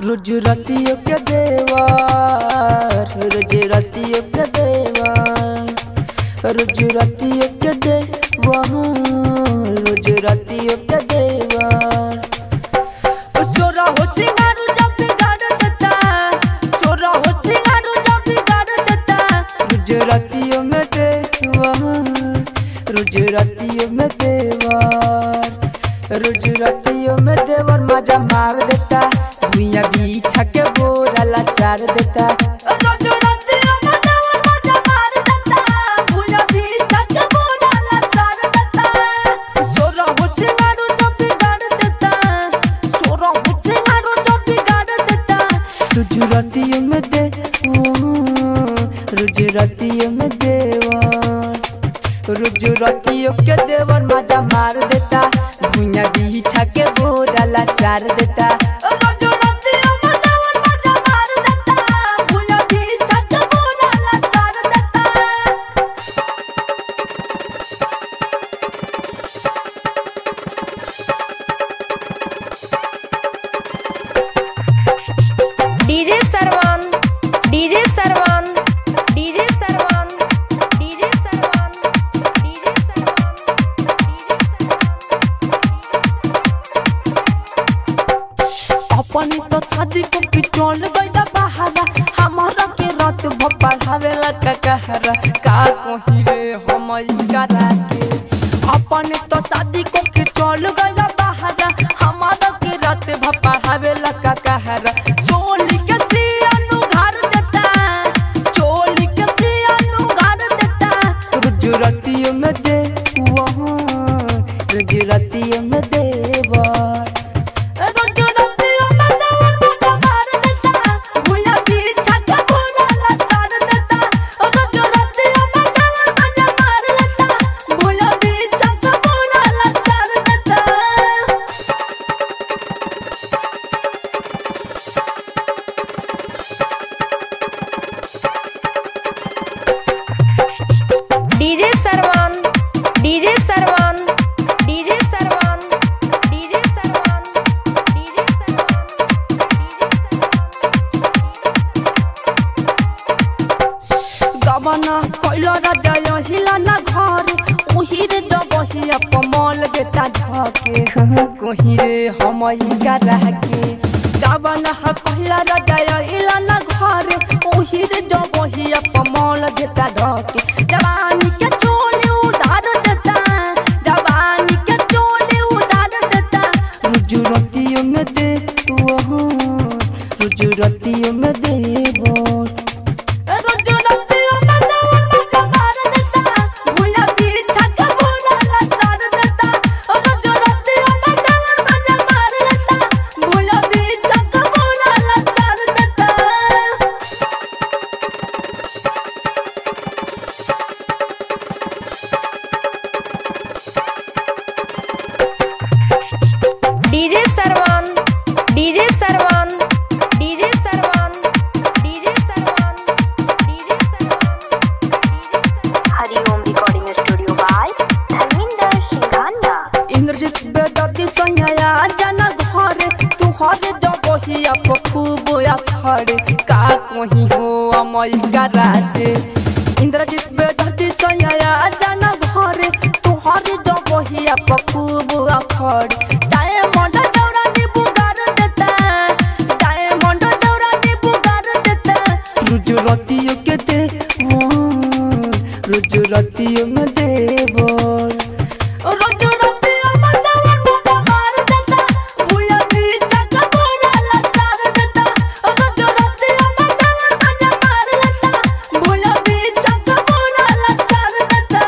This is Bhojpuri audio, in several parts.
रोज रातियों के देवार, रोज रातियों के देवार, रोज रातियों के देवार, रोज रातियों के देवार। सोरा हो सिंगारू जब बिगाड़ देता, सोरा हो सिंगारू जब बिगाड़ देता। रोज रातियों में देवार, रोज रातियों में देवार, रोज रातियों में देवार मजा मार देता। भुइया बिछा के बोरा लाचार देता। रोज रातियों में देवार मजा मार देता। भुइया बिछा के बोरा लाचार देता। सोरा हो सिंगारू जब बिगाड़ देता, सोरा हो सिंगारू जब बिगाड़ देता। रोज रातियों में देवार, रोज रातियों में देवार, रोज रातियों के देवार मजा मार देता। भुइया बिछा के बोरा लाचार देता। DJ Sarwan, DJ Sarwan, DJ Sarwan, DJ Sarwan, DJ सरवन, अपनी तो शादी को की चल गइला बहारा। हमारा के रात भर पढ़ावेला का कहरा। का कही रे हम करा के। अपनी तो शादी को की चल गइला बहारा। हमारा के रात भर पढ़ावेला का कहरा। चोली के सियानु घर देता, चोली के सियानु घर देता। रोज रातियों में देवार, रोज रातियों में देवार, रोज रातियों में देवार मजा मार देता। भुइया बिछा के बोरा लाचार देता। रोज रातियों में देवार मजा मार देता। भुइया बिछा के बोरा लाचार देता। DJ Sarwan, DJ Sarwan, DJ Sarwan, DJ Sarwan, DJ सरवन। गबना कोइला राजा हिला ना घर। ओही रे दबसिया पमल देता धके। कोही रे हम करा के। गबना कोइला राजा हिला ना घर। ओही रे दबसिया पमल देता धके। जवानी के चोली उधार देता, जवानी के चोली उधार देता। रोज रातियों में देवार, रोज रातियों में देवार, रोज रातियों में देवार मजा मार देता। भुइया बिछा के बोरा लाचार देता। रोज रातियों में देवार मजा मार देता। भुइया बिछा के बोरा लाचार देता। DJ Sarwan, DJ Sarwan, DJ Sarwan, DJ Sarwan, DJ Sarwan. Hariom recording studio by Dharmendra Singhania. Indrajeet Bedardi सैया जाना घरे। तुहरे जबसिया पर खूब अखड़े। का कहीं हो अमल करा से। इंद्रजीत बेदर्दी सैया जाना घरे। तुहरे जबसिया पर खूब अखड़े। डायमंड दौरा नींबू गाड़ देता, डायमंड दौरा नींबू गाड़ देता। रोज रातियों के देवार, रोज रातियों में देवार, रोज रातियों में देवार मजा मार देता। भुइया बिछा के बोरा लाचार देता। रोज रातियों में देवार मजा मार देता। भुइया बिछा के बोरा लाचार देता।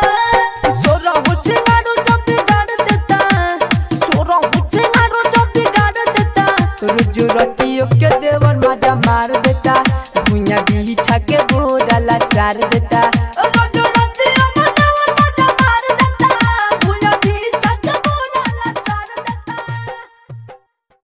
सोरा हो सिंगारू जब बिगाड़ देता, सोरा हो सिंगारू जब बिगाड़ देता। रोज रातियों के देवार मजा मार देता। भुइया बिछा के बोरा लाचार देता।